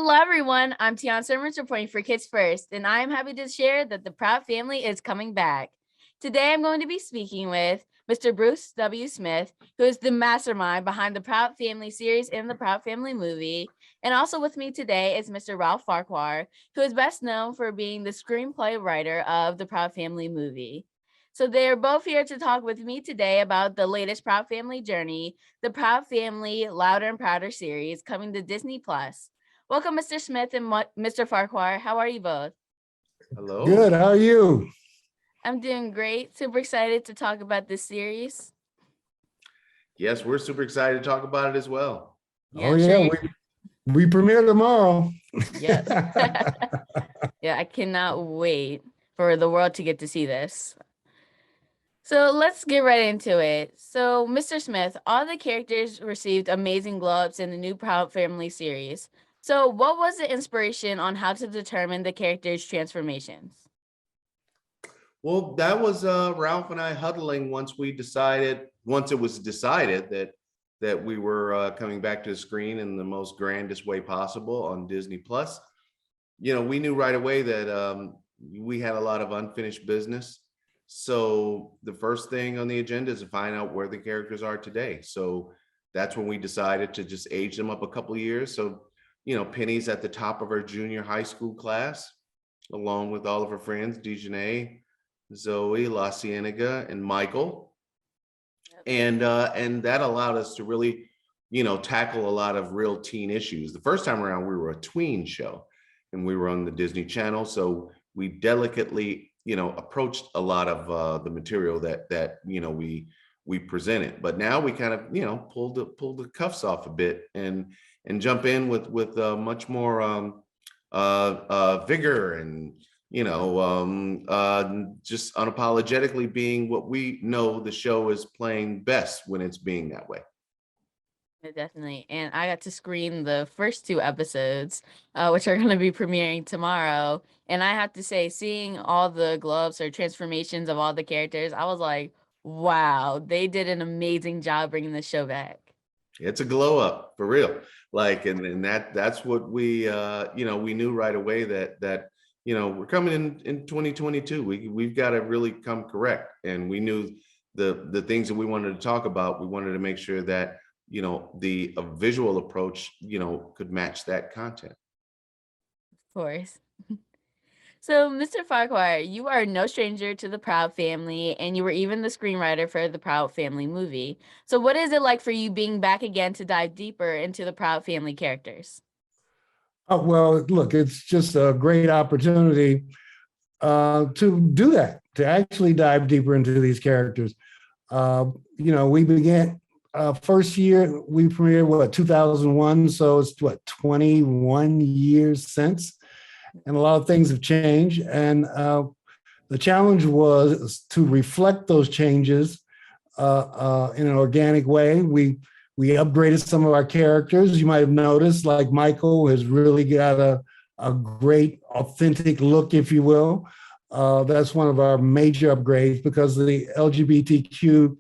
Hello, everyone. I'm Tiana S reporting for Kids First, and I'm happy to share that the Proud family is coming back. Today, I'm going to be speaking with Mr. Bruce W. Smith, who is the mastermind behind the Proud Family series and the Proud Family movie. And also with me today is Mr. Ralph Farquhar, who is best known for being the screenplay writer of the Proud Family movie. So they are both here to talk with me today about the latest Proud Family journey, the Proud Family Louder and Prouder series coming to Disney+. Welcome, Mr. Smith and Mr. Farquhar. How are you both? Hello. Good. How are you? I'm doing great. Super excited to talk about this series. Yes, we're super excited to talk about it as well. Yeah, sure. We premiere tomorrow. Yes. Yeah, I cannot wait for the world to get to see this. So let's get right into it. So, Mr. Smith, all the characters received amazing glow-ups in the new Proud Family series. So what was the inspiration on how to determine the characters' transformations? Well, that was Ralph and I huddling once it was decided that we were coming back to the screen in the most grandest way possible on Disney Plus. You know, we knew right away that we had a lot of unfinished business. So the first thing on the agenda is to find out where the characters are today. So that's when we decided to just age them up a couple of years. So, you know, Penny's at the top of her junior high school class, along with all of her friends, Dejanay, Zoe, La Cienega, and Michael. And that allowed us to really, you know, tackle a lot of real teen issues. The first time around, we were a tween show and we were on the Disney Channel. So we delicately, you know, approached a lot of the material that you know, we presented. But now we kind of, you know, pulled the cuffs off a bit and jump in with much more vigor and, you know, just unapologetically being what we know the show is playing best when it's being that way. Definitely. And I got to screen the first two episodes, which are going to be premiering tomorrow. And I have to say, seeing all the glow-ups or transformations of all the characters, I was like, wow, they did an amazing job bringing the show back. It's a glow up for real. Like, and that's what we, you know, we knew right away that, you know, we're coming in 2022. We've got to really come correct. And we knew the things that we wanted to talk about. We wanted to make sure that, you know, the visual approach, you know, could match that content. Of course. So, Mr. Farquhar, you are no stranger to the Proud family, and you were even the screenwriter for the Proud Family movie. So, what is it like for you being back again to dive deeper into the Proud family characters? Oh, well, look, it's just a great opportunity to do that, to actually dive deeper into these characters. You know, we began first year, we premiered, 2001? So it's 21 years since. And a lot of things have changed. And the challenge was to reflect those changes in an organic way. We upgraded some of our characters. You might have noticed, like Michael has really got a great, authentic look, if you will. That's one of our major upgrades because the LGBTQ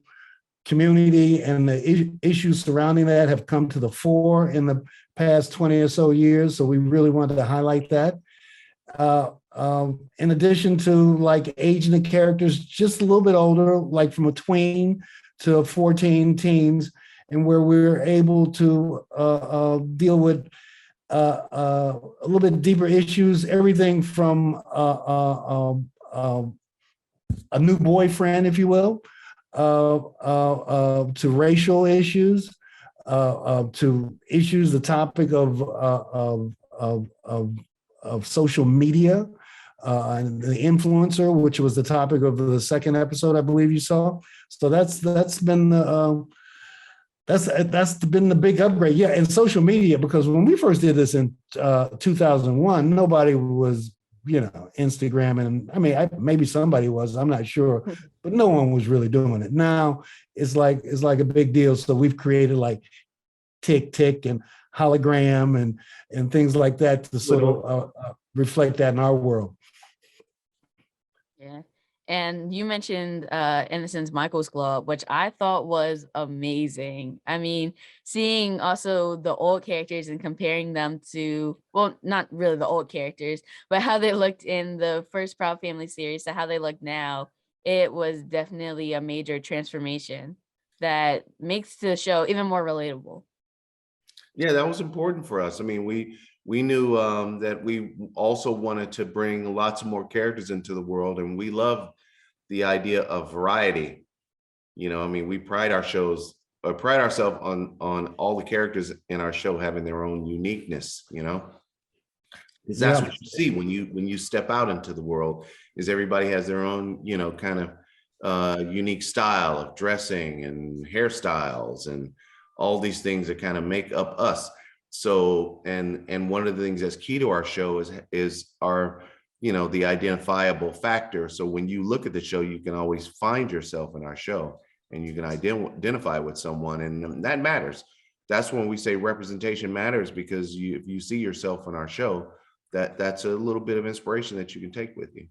community and the issues surrounding that have come to the fore in the past 20 or so years. So we really wanted to highlight that. In addition to like aging the characters just a little bit older, like from a tween to 14 teens, and where we're able to deal with a little bit deeper issues, everything from a new boyfriend, if you will, to racial issues, to issues, the topic of social media and the influencer, which was the topic of the second episode, I believe you saw. So that's been the big upgrade. Yeah, and social media, because when we first did this in 2001, nobody was, you know, Instagram, and I mean, maybe somebody was, I'm not sure, but no one was really doing it. Now it's like a big deal. So we've created like Tick and hologram and things like that to sort of reflect that in our world. Yeah. And you mentioned Innocence Michael's glow up, which I thought was amazing. I mean, seeing also the old characters and comparing them to, well, not really the old characters, but how they looked in the first Proud Family series to how they look now, it was definitely a major transformation that makes the show even more relatable. Yeah, that was important for us. I mean, we knew that we also wanted to bring lots of more characters into the world, and we love the idea of variety. You know, I mean, we pride ourselves on all the characters in our show having their own uniqueness. You know, because that's Yeah. what you see when you step out into the world. Is everybody has their own, you know, kind of unique style of dressing and hairstyles and all these things that kind of make up us. So, and one of the things that's key to our show is our, you know, the identifiable factor. So when you look at the show, you can always find yourself in our show, and you can identify with someone, and that matters. That's when we say representation matters, because if you see yourself in our show, that's a little bit of inspiration that you can take with you.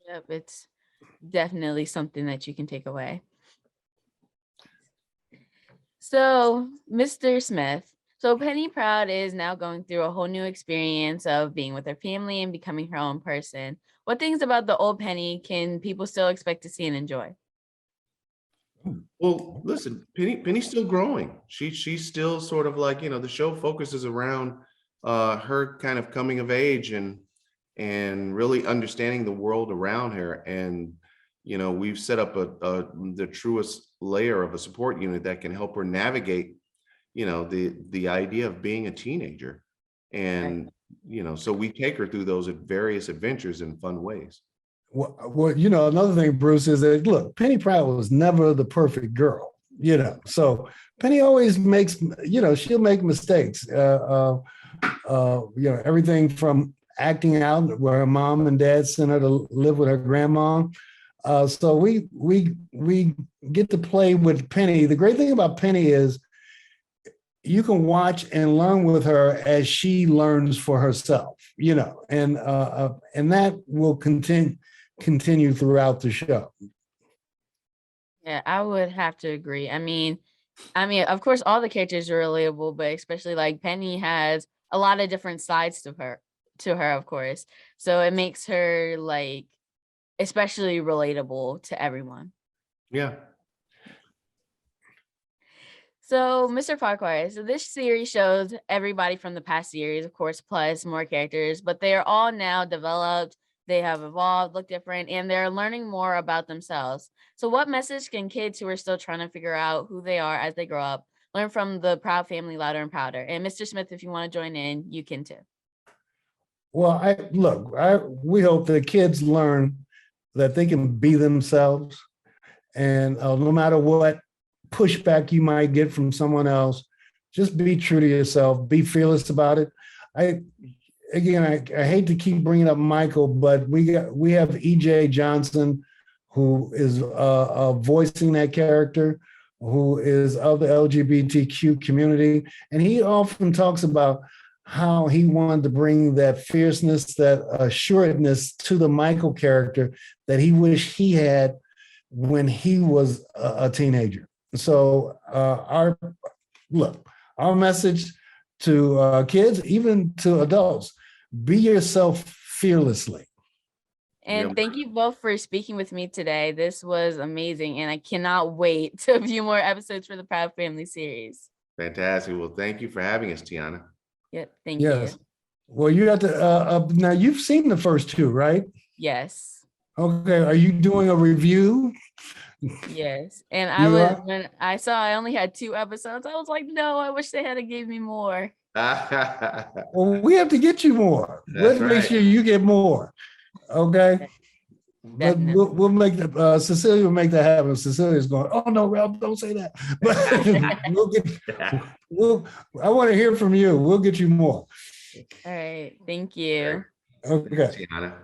Yep, it's definitely something that you can take away. So, Mr. Smith, so Penny Proud is now going through a whole new experience of being with her family and becoming her own person. What things about the old Penny can people still expect to see and enjoy? Well, listen, Penny's still growing. She's still sort of like, you know, the show focuses around her kind of coming of age and really understanding the world around her. And you know, we've set up the truest layer of a support unit that can help her navigate, you know, the idea of being a teenager. And you know, so we take her through those various adventures in fun ways. Well, you know, another thing, Bruce, is that look, Penny Proud was never the perfect girl, you know. So Penny always makes, you know, she'll make mistakes. You know, everything from acting out where her mom and dad sent her to live with her grandma. So we get to play with Penny. The great thing about Penny is you can watch and learn with her as she learns for herself, you know, and that will continue throughout the show. Yeah, I would have to agree. Of course, all the characters are relatable, but especially like Penny has a lot of different sides to her, of course. So it makes her like especially relatable to everyone. Yeah. So, Mr. Farquhar, so this series shows everybody from the past series, of course, plus more characters, but they are all now developed, they have evolved, look different, and they're learning more about themselves. So, what message can kids who are still trying to figure out who they are as they grow up learn from the Proud Family Louder and Prouder? And Mr. Smith, if you want to join in, you can too. Well, we hope that kids learn that they can be themselves, and no matter what pushback you might get from someone else, just be true to yourself, be fearless about it. I hate to keep bringing up Michael, but we have EJ Johnson, who is voicing that character, who is of the LGBTQ community, and he often talks about how he wanted to bring that fierceness, that assuredness to the Michael character that he wished he had when he was a teenager. So our message to kids, even to adults, be yourself fearlessly. And thank you both for speaking with me today. This was amazing, and I cannot wait to view more episodes for the Proud Family series. Fantastic. Well, thank you for having us, Tiana. Yep, thank you. Well, you have to, now you've seen the first two, right? Yes. Okay, are you doing a review? Yes. And when I saw I only had 2 episodes, I was like, no, I wish they had gave me more. Well, we have to get you more. Let's make sure you get more. Okay. But we'll make the Cecilia will make that happen. Cecilia's going, oh no, Ralph, don't say that. But I want to hear from you. We'll get you more. All right. Thank you. Okay. Tiana.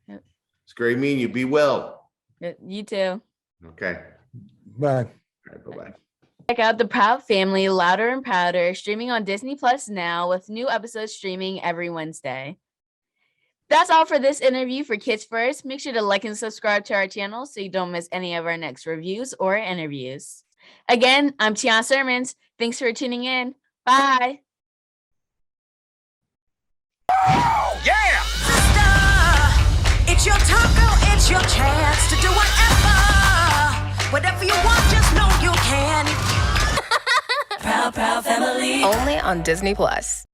It's great meeting you. Be well. You too. Okay. Bye. All right, bye-bye. Check out the Proud Family Louder and Prouder streaming on Disney Plus now with new episodes streaming every Wednesday. That's all for this interview for Kids First. Make sure to like and subscribe to our channel so you don't miss any of our next reviews or interviews. Again, I'm Tiana S. Thanks for tuning in. Bye. Yeah! Sister, it's your time, girl, it's your chance to do whatever. Whatever you want, just know you can. Proud family. Only on Disney Plus.